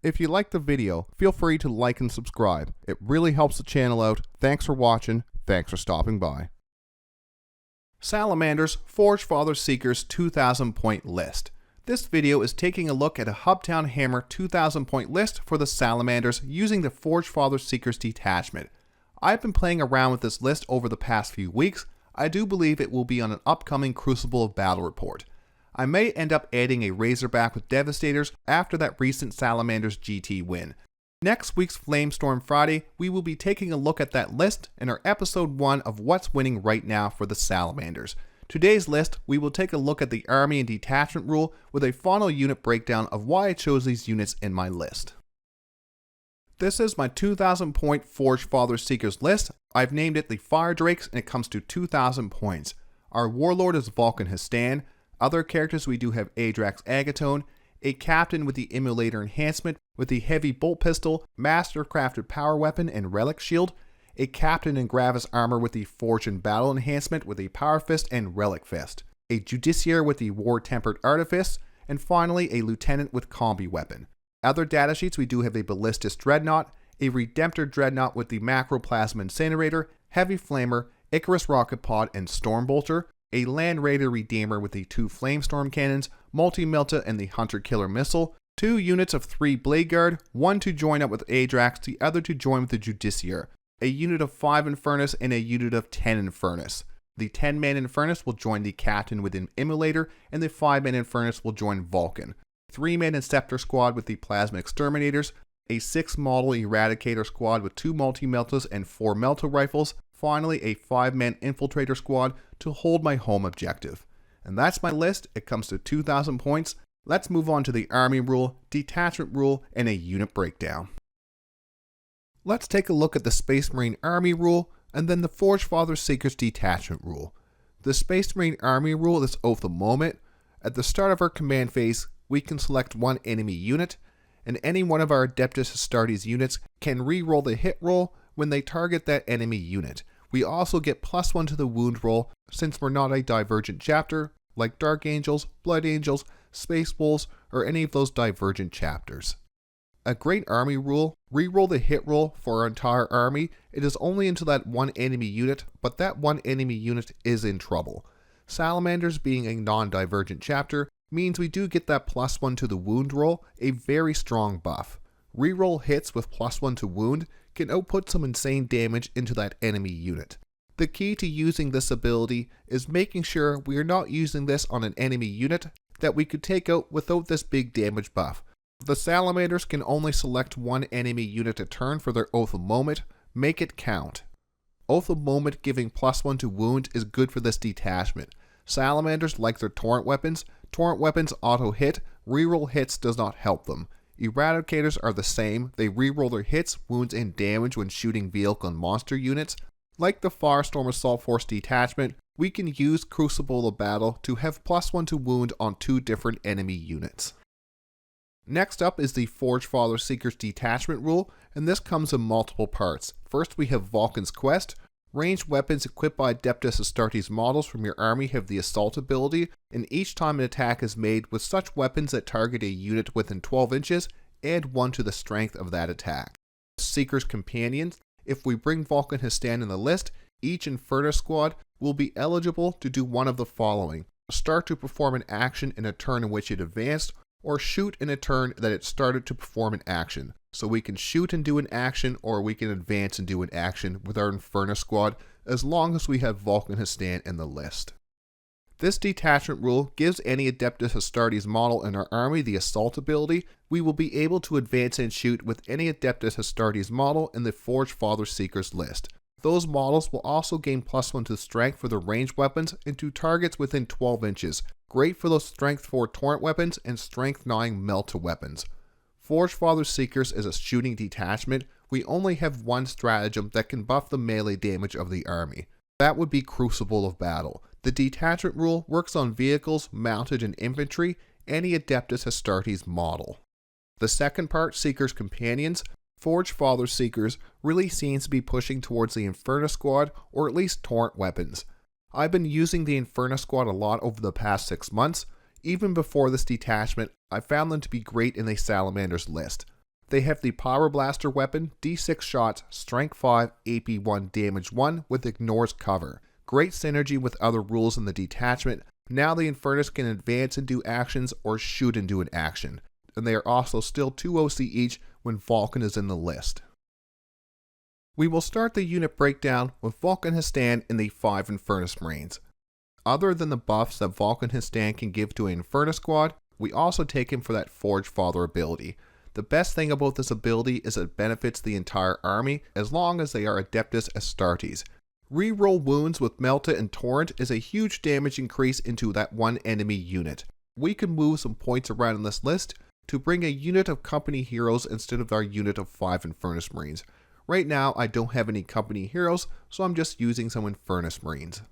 If you liked the video, feel free to like and subscribe. It really helps the channel out. Thanks for watching. Thanks for stopping by. Salamanders Forgefather Seekers 2000 point list. This video is taking a look at a Hubtown Hammer 2000 point list for the Salamanders using the Forgefather Seekers detachment. I've been playing around with this list over the past few weeks. I do believe it will be on an upcoming Crucible of Battle report. I may end up adding a Razorback with Devastators after that recent Salamanders GT win. Next week's Flamestorm Friday, we will be taking a look at that list in our episode 1 of what's winning right now for the Salamanders. Today's list, we will take a look at the Army and Detachment rule with a final unit breakdown of why I chose these units in my list. This is my 2000 point Forgefather Seekers list. I've named it the Fire Drakes and it comes to 2000 points. Our Warlord is Vulkan Infernus. Other characters we do have Adrax Agatone, a Captain with the Emulator Enhancement with the Heavy Bolt Pistol, Master Crafted Power Weapon and Relic Shield, a Captain in Gravis Armor with the Forge and Battle Enhancement with a Power Fist and Relic Fist, a Judiciar with the War Tempered Artifice, and finally a Lieutenant with Combi-Weapon. Other datasheets we do have a Ballistus Dreadnought, a Redempter Dreadnought with the Macroplasma Incinerator, Heavy Flamer, Icarus Rocket Pod and Storm Bolter, a Land Raider Redeemer with the 2 Flamestorm Cannons, Multi-Melta and the Hunter Killer Missile, 2 units of 3 Bladeguard, 1 to join up with Adrax, the other to join with the Judiciar, a unit of 5 Infernus and a unit of 10 Infernus. The 10-man Infernus will join the Captain with an Emulator and the 5-man Infernus will join Vulkan. 3-man Inceptor Squad with the Plasma Exterminators, a 6-model Eradicator Squad with 2 Multi-Meltas and 4 Melta Rifles, finally a 5-man Infiltrator Squad to hold my home objective. And that's my list. It comes to 2000 points. Let's move on to the Army rule, Detachment rule, and a unit breakdown. Let's take a look at the Space Marine Army rule and then the Forgefather Seekers Detachment rule. The Space Marine Army rule is of the moment. At the start of our command phase, we can select one enemy unit, and any one of our Adeptus Astartes units can re-roll the hit roll when they target that enemy unit. We also get +1 to the wound roll since we're not a divergent chapter like Dark Angels, Blood Angels, Space Wolves, or any of those divergent chapters. A great army rule, re-roll the hit roll for our entire army. It is only into that one enemy unit, but that one enemy unit is in trouble. Salamanders being a non-divergent chapter means we do get that +1 to the wound roll, a very strong buff. Reroll hits with +1 to wound can output some insane damage into that enemy unit. The key to using this ability is making sure we are not using this on an enemy unit that we could take out without this big damage buff. The Salamanders can only select one enemy unit a turn for their Oath of Moment. Make it count. Oath of Moment giving +1 to wound is good for this detachment. Salamanders like their Torrent Weapons. Torrent Weapons auto hit, reroll hits does not help them. Eradicators are the same, they reroll their hits, wounds, and damage when shooting vehicle and monster units. Like the Firestorm Assault Force detachment, we can use Crucible of Battle to have +1 to wound on 2 different enemy units. Next up is the Forgefather Seekers detachment rule, and this comes in multiple parts. First we have Vulkan's Quest. Ranged weapons equipped by Adeptus Astartes models from your army have the Assault ability, and each time an attack is made with such weapons that target a unit within 12 inches, add 1 to the strength of that attack. Seeker's Companions. If we bring Vulkan Infernus in the list, each Infiltrator Squad will be eligible to do one of the following. Start to perform an action in a turn in which it advanced, or shoot in a turn that it started to perform an action. So we can shoot and do an action, or we can advance and do an action with our Infernus Squad, as long as we have Vulkan Infernus in the list. This detachment rule gives any Adeptus Astartes model in our army the Assault ability. We will be able to advance and shoot with any Adeptus Astartes model in the Forgefather Seekers list. Those models will also gain +1 to strength for their ranged weapons and to targets within 12 inches. Great for those strength 4 Torrent weapons and strength 9 Melta weapons. Forgefather Seekers is a shooting detachment. We only have one stratagem that can buff the melee damage of the army. That would be Crucible of Battle. The detachment rule works on vehicles, mounted, and infantry, any Adeptus Astartes model. The second part, Seeker's Companions. Forgefather Seekers really seems to be pushing towards the Infernus Squad, or at least Torrent weapons. I've been using the Infernus Squad a lot over the past 6 months. Even before this detachment, I found them to be great in the Salamanders list. They have the Power Blaster weapon, D6 shots, Strength 5, AP 1, Damage 1 with Ignores Cover. Great synergy with other rules in the detachment. Now the Infernus can advance and do actions or shoot and do an action. And they are also still 2 OC each when Vulkan is in the list. We will start the unit breakdown with Vulkan Histan in the 5 Infernus Marines. Other than the buffs that Vulkan Histan can give to an Infernus Squad, we also take him for that Forgefather ability. The best thing about this ability is it benefits the entire army as long as they are Adeptus Astartes. Reroll wounds with Melta and Torrent is a huge damage increase into that one enemy unit. We can move some points around in this list to bring a unit of company heroes instead of our unit of 5 Infernus Marines. Right now I don't have any company heroes, so I'm just using some Infernus Marines.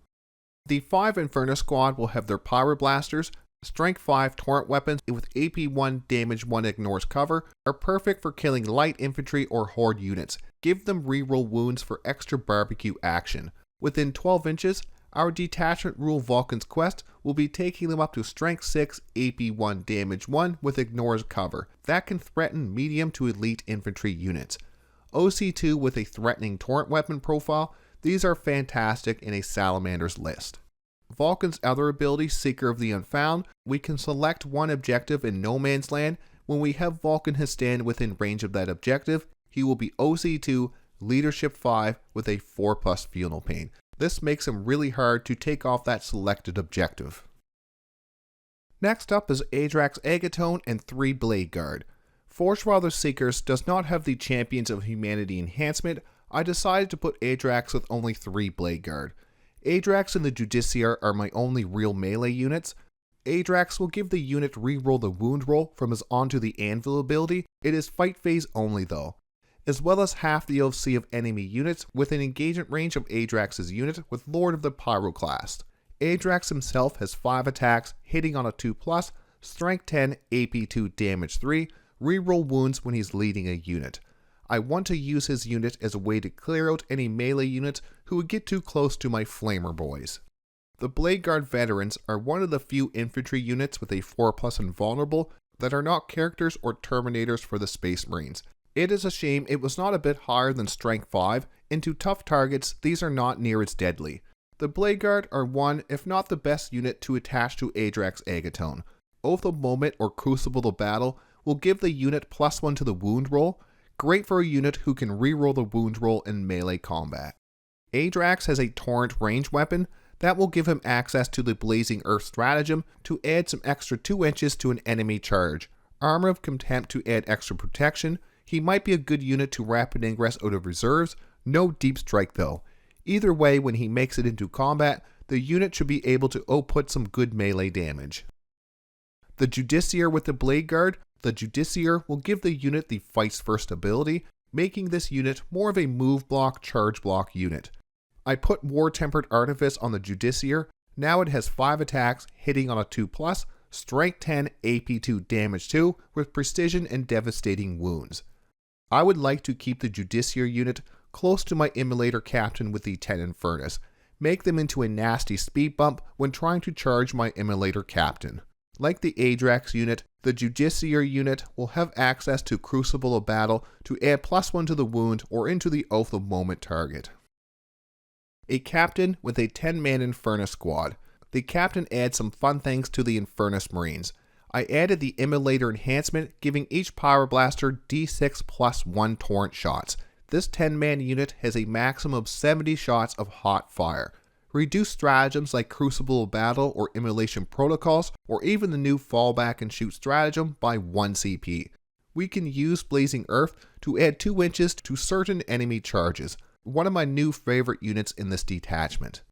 The 5 Infernus Squad will have their Power Blasters. Strength 5 Torrent weapons with AP 1 Damage 1 Ignores Cover are perfect for killing light infantry or horde units. Give them reroll wounds for extra barbecue action. Within 12 inches, our detachment rule Vulkan's Quest will be taking them up to Strength 6 AP 1 Damage 1 with Ignores Cover. That can threaten medium to elite infantry units. OC2 with a threatening Torrent weapon profile, these are fantastic in a Salamander's list. Vulkan's other ability, Seeker of the Unfound, we can select one objective in no man's land. When we have Vulkan Histan within range of that objective, he will be OC2, Leadership 5 with a 4+ Funeral Pain. This makes him really hard to take off that selected objective. Next up is Adrax Agatone and 3 Bladeguard. Forgefather Seekers does not have the Champions of Humanity enhancement. I decided to put Adrax with only 3 Bladeguard. Adrax and the Judiciar are my only real melee units. Adrax will give the unit reroll the wound roll from his Onto the Anvil ability. It is fight phase only though, as well as half the OC of enemy units with an engagement range of Adrax's unit with Lord of the Pyroclast. Adrax himself has 5 attacks, hitting on a 2+, Strength 10, AP 2, Damage 3, reroll wounds when he's leading a unit. I want to use his unit as a way to clear out any melee units who would get too close to my Flamer boys. The Bladeguard Veterans are one of the few infantry units with a 4+ invulnerable that are not characters or terminators for the Space Marines. It is a shame it was not a bit higher than Strength 5, and to tough targets these are not near as deadly. The Bladeguard are one, if not the best unit to attach to Adrax Agatone. Oath of Moment or Crucible of Battle will give the unit +1 to the wound roll. Great for a unit who can reroll the wound roll in melee combat. Adrax has a Torrent range weapon that will give him access to the Blazing Earth stratagem to add some extra 2 inches to an enemy charge. Armor of Contempt to add extra protection. He might be a good unit to rapid ingress out of reserves. No deep strike though. Either way, when he makes it into combat, the unit should be able to output some good melee damage. The Judiciar with the Bladeguard. The Judiciar will give the unit the Fights First ability, making this unit more of a move block, charge block unit. I put War Tempered Artifice on the Judiciar. Now it has 5 attacks, hitting on a 2+, Strength 10, AP 2, Damage 2, with precision and devastating wounds. I would like to keep the Judiciar unit close to my Immolator Captain with the 10 Infernus. Make them into a nasty speed bump when trying to charge my Immolator Captain. Like the Adrax unit, the Judiciar unit will have access to Crucible of Battle to add +1 to the wound or into the Oath of Moment target. A captain with a 10-man Infernus squad. The captain adds some fun things to the Infernus Marines. I added the Immolator enhancement, giving each Power Blaster D6 +1 Torrent shots. This 10-man unit has a maximum of 70 shots of hot fire. Reduce stratagems like Crucible of Battle or Immolation Protocols, or even the new Fallback and Shoot stratagem by 1 CP. We can use Blazing Earth to add 2 inches to certain enemy charges. One of my new favorite units in this detachment.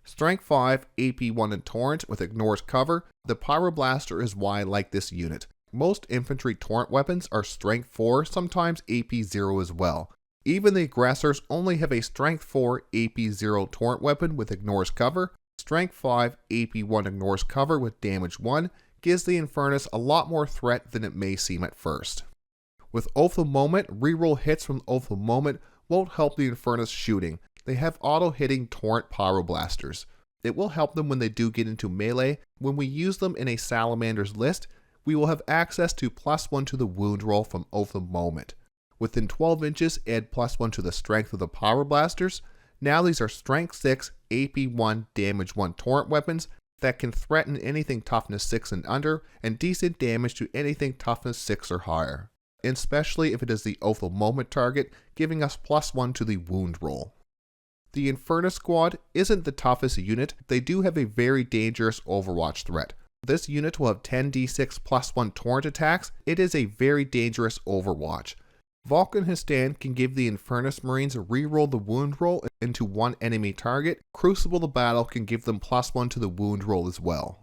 Strength 5, AP 1 and Torrent with Ignores Cover. The Pyroblaster is why I like this unit. Most infantry Torrent weapons are Strength 4, sometimes AP 0 as well. Even the aggressors only have a Strength 4, AP 0 Torrent weapon with Ignores Cover. Strength 5, AP 1 Ignores Cover with Damage 1 gives the Infernus a lot more threat than it may seem at first. With Oath of Moment, reroll hits from Oath of Moment won't help the Infernus shooting. They have auto-hitting Torrent Pyroblasters. It will help them when they do get into melee. When we use them in a Salamander's list, we will have access to +1 to the wound roll from Oath of Moment. Within 12 inches, add +1 to the strength of the power blasters. Now these are Strength 6, AP 1, Damage 1 torrent weapons that can threaten anything Toughness 6 and under, and decent damage to anything Toughness 6 or higher, especially if it is the Oath of Moment target, giving us +1 to the wound roll. The Infernus Squad isn't the toughest unit, they do have a very dangerous Overwatch threat. This unit will have 10d6 +1 torrent attacks. It is a very dangerous Overwatch. Vulkan Infernus can give the Infernus Marines reroll the wound roll into one enemy target. Crucible the Battle can give them +1 to the wound roll as well.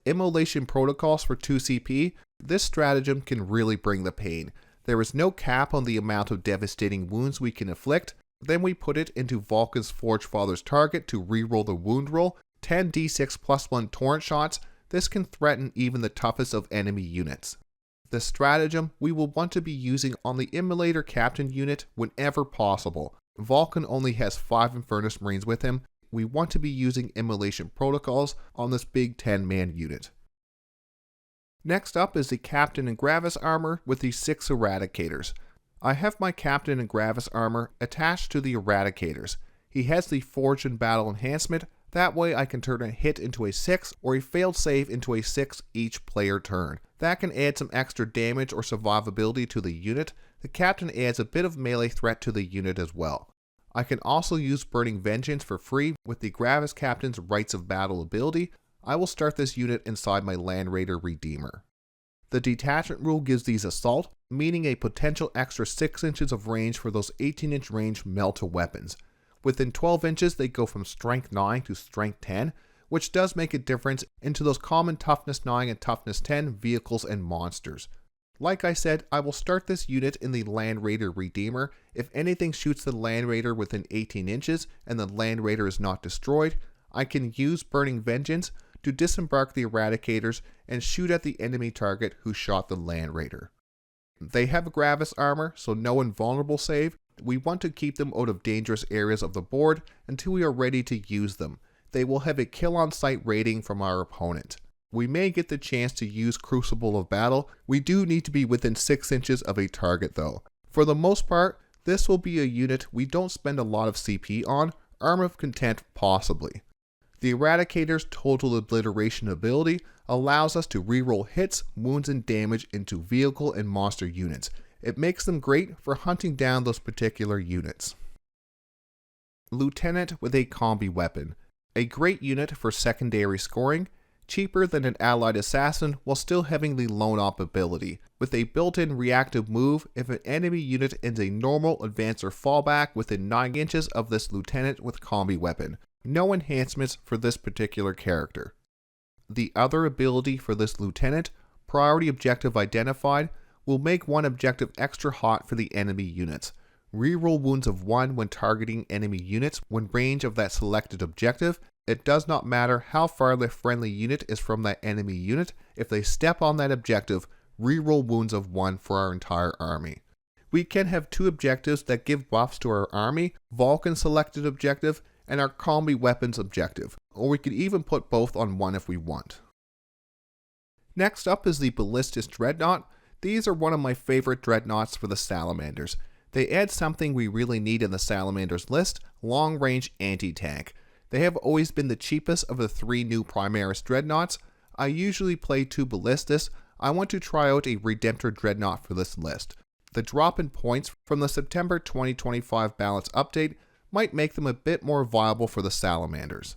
Immolation Protocols for 2 CP. This stratagem can really bring the pain. There is no cap on the amount of devastating wounds we can inflict. Then we put it into Vulkan's Forgefather's target to reroll the wound roll. 10d6 +1 torrent shots. This can threaten even the toughest of enemy units. This stratagem we will want to be using on the Immolator Captain unit whenever possible. Vulkan only has 5 Infernus Marines with him. We want to be using Immolation Protocols on this big 10-man unit. Next up is the Captain and Gravis armor with the 6 Eradicators. I have my Captain and Gravis armor attached to the Eradicators. He has the Forge in Battle enhancement. That way I can turn a hit into a 6 or a failed save into a 6 each player turn. That can add some extra damage or survivability to the unit. The Captain adds a bit of melee threat to the unit as well. I can also use Burning Vengeance for free with the Gravis Captain's Rites of Battle ability. I will start this unit inside my Land Raider Redeemer. The Detachment rule gives these Assault, meaning a potential extra 6 inches of range for those 18-inch range Melta weapons. Within 12 inches, they go from Strength 9 to Strength 10, which does make a difference into those common Toughness 9 and Toughness 10 vehicles and monsters. Like I said, I will start this unit in the Land Raider Redeemer. If anything shoots the Land Raider within 18 inches and the Land Raider is not destroyed, I can use Burning Vengeance to disembark the Eradicators and shoot at the enemy target who shot the Land Raider. They have Gravis armor, so no invulnerable save. We want to keep them out of dangerous areas of the board until we are ready to use them. They will have a kill on sight rating from our opponent. We may get the chance to use Crucible of Battle. We do need to be within 6 inches of a target though. For the most part, this will be a unit we don't spend a lot of CP on, Arm of Content possibly. The Eradicator's Total Obliteration ability allows us to reroll hits, wounds, and damage into vehicle and monster units. It makes them great for hunting down those particular units. Lieutenant with a Combi-Weapon. A great unit for secondary scoring, cheaper than an allied assassin while still having the lone op ability. With a built-in reactive move, if an enemy unit ends a normal, advance, or fallback within 9 inches of this lieutenant with Combi-Weapon. No enhancements for this particular character. The other ability for this lieutenant, Priority Objective Identified, will make one objective extra hot for the enemy units. Reroll wounds of 1 when targeting enemy units when range of that selected objective. It does not matter how far the friendly unit is from that enemy unit. If they step on that objective, reroll wounds of 1 for our entire army. We can have 2 objectives that give buffs to our army, Vulkan selected objective and our Combi-Weapons objective, or we could even put both on one if we want. Next up is the Ballistus Dreadnought. These are one of my favorite dreadnoughts for the Salamanders. They add something we really need in the Salamanders list, long-range anti-tank. They have always been the cheapest of the 3 new Primaris Dreadnoughts. I usually play 2 Ballistus. I want to try out a Redempter Dreadnought for this list. The drop in points from the September 2025 balance update might make them a bit more viable for the Salamanders.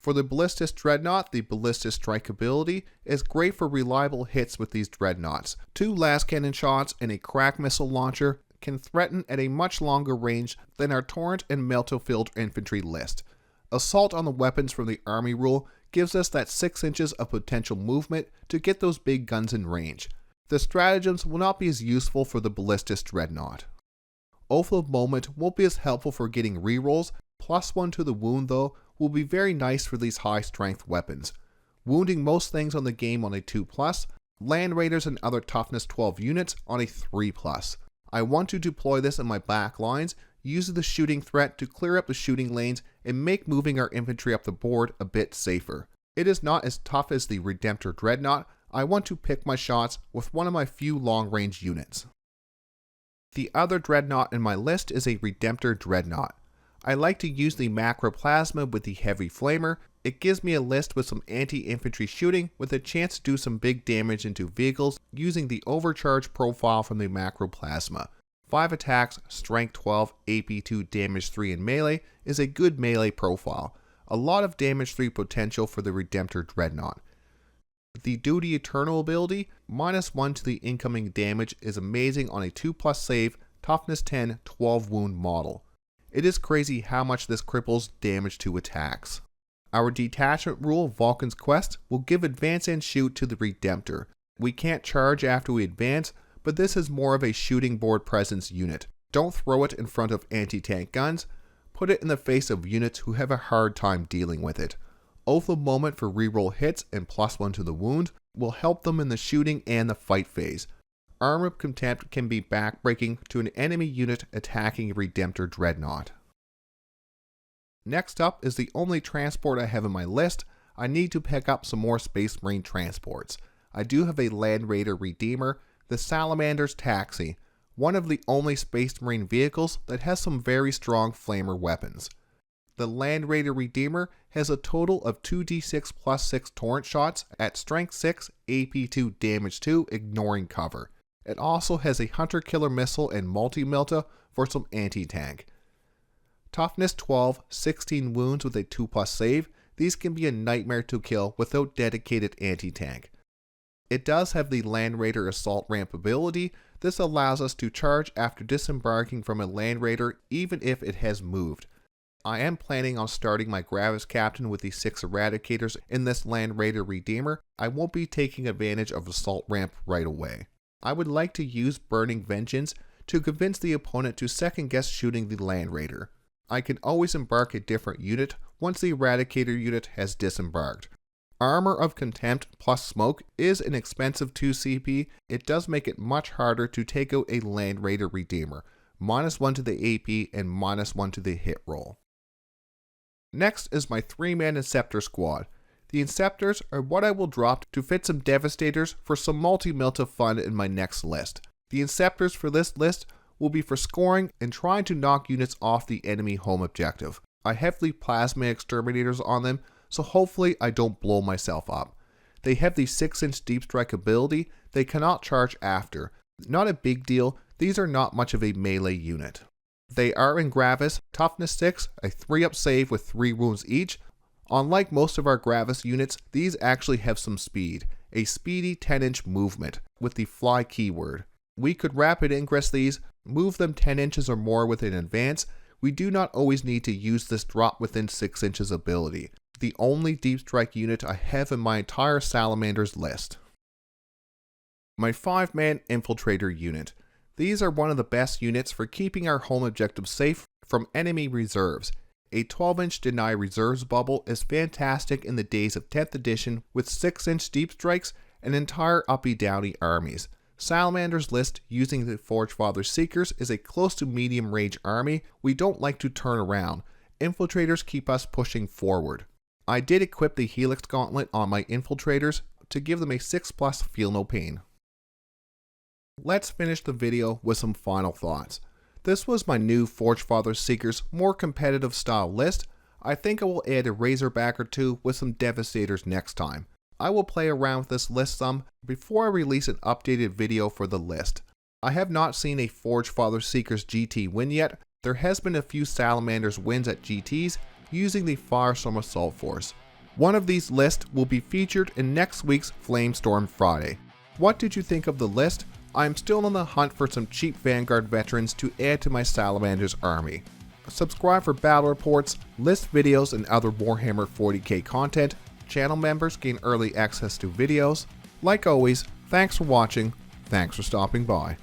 For the Ballistus Dreadnought, the Ballistus Strike ability is great for reliable hits with these Dreadnoughts. 2 las cannon shots and a crack missile launcher can threaten at a much longer range than our Torrent and Melto-filled infantry list. Assault on the weapons from the army rule gives us that 6 inches of potential movement to get those big guns in range. The stratagems will not be as useful for the Ballistus Dreadnought. Oath of Moment won't be as helpful for getting rerolls, +1 to the wound though will be very nice for these high strength weapons. Wounding most things on the game on a 2+, Land Raiders and other toughness 12 units on a 3+. I want to deploy this in my back lines, use the shooting threat to clear up the shooting lanes and make moving our infantry up the board a bit safer. It is not as tough as the Redempter Dreadnought. I want to pick my shots with one of my few long-range units. The other Dreadnought in my list is a Redempter Dreadnought. I like to use the macro plasma with the heavy flamer. It gives me a list with some anti-infantry shooting with a chance to do some big damage into vehicles using the overcharge profile from the macro plasma. 5 attacks, strength 12, AP 2, damage 3 in melee is a good melee profile. A lot of damage 3 potential for the Redempter Dreadnought. The Duty Eternal ability, -1 to the incoming damage, is amazing on a 2+ save, toughness 10, 12 wound model. It is crazy how much this cripples damage to attacks. Our detachment rule, Vulkan's Quest, will give advance and shoot to the Redempter. We can't charge after we advance, but this is more of a shooting board presence unit. Don't throw it in front of anti-tank guns, put it in the face of units who have a hard time dealing with it. Oath of Moment for reroll hits and +1 to the wound will help them in the shooting and the fight phase. Armor of Contempt can be backbreaking to an enemy unit attacking a Redempter Dreadnought. Next up is the only transport I have in my list. I need to pick up some more Space Marine transports. I do have a Land Raider Redeemer, the Salamanders Taxi, one of the only Space Marine vehicles that has some very strong flamer weapons. The Land Raider Redeemer has a total of 2d6 +6 torrent shots at strength 6, AP 2, damage 2, ignoring cover. It also has a Hunter Killer Missile and Multi-Melta for some anti-tank. Toughness 12, 16 wounds with a 2+ save. These can be a nightmare to kill without dedicated anti-tank. It does have the Land Raider Assault Ramp ability. This allows us to charge after disembarking from a Land Raider even if it has moved. I am planning on starting my Gravis captain with the 6 Eradicators in this Land Raider Redeemer. I won't be taking advantage of Assault Ramp right away. I would like to use Burning Vengeance to convince the opponent to second guess shooting the Land Raider. I can always embark a different unit once the Eradicator unit has disembarked. Armor of Contempt plus Smoke is an expensive 2 CP. It does make it much harder to take out a Land Raider Redeemer. -1 to the AP and -1 to the hit roll. Next is my 3-man Inceptor Squad. The Inceptors are what I will drop to fit some Devastators for some multi-melta fun in my next list. The Inceptors for this list will be for scoring and trying to knock units off the enemy home objective. I have the Plasma Exterminators on them, so hopefully I don't blow myself up. They have the 6-inch deep strike ability. They cannot charge after. Not a big deal, these are not much of a melee unit. They are in Gravis, toughness 6, a 3-up save with 3 wounds each. Unlike most of our Gravis units, these actually have some speed, a speedy 10-inch movement with the fly keyword. We could rapid ingress these, move them 10 inches or more with an advance. We do not always need to use this drop within 6 inches ability. The only deep strike unit I have in my entire Salamanders list. My 5-man Infiltrator unit. These are one of the best units for keeping our home objective safe from enemy reserves. A 12-inch Deny Reserves bubble is fantastic in the days of 10th edition with 6-inch deep strikes and entire uppy downy armies. Salamander's list using the Forgefather Seekers is a close to medium range army. We don't like to turn around. Infiltrators keep us pushing forward. I did equip the Helix Gauntlet on my Infiltrators to give them a 6+ feel no pain. Let's finish the video with some final thoughts. This was my new Forgefather Seekers more competitive style list. I think I will add a Razorback or 2 with some Devastators next time. I will play around with this list some before I release an updated video for the list. I have not seen a Forgefather Seekers GT win yet. There has been a few Salamanders wins at GTs using the Firestorm Assault Force. One of these lists will be featured in next week's Flamestorm Friday. What did you think of the list? I'm still on the hunt for some cheap Vanguard veterans to add to my Salamanders army. Subscribe for battle reports, list videos, and other Warhammer 40K content. Channel members gain early access to videos. Like always, thanks for watching, thanks for stopping by.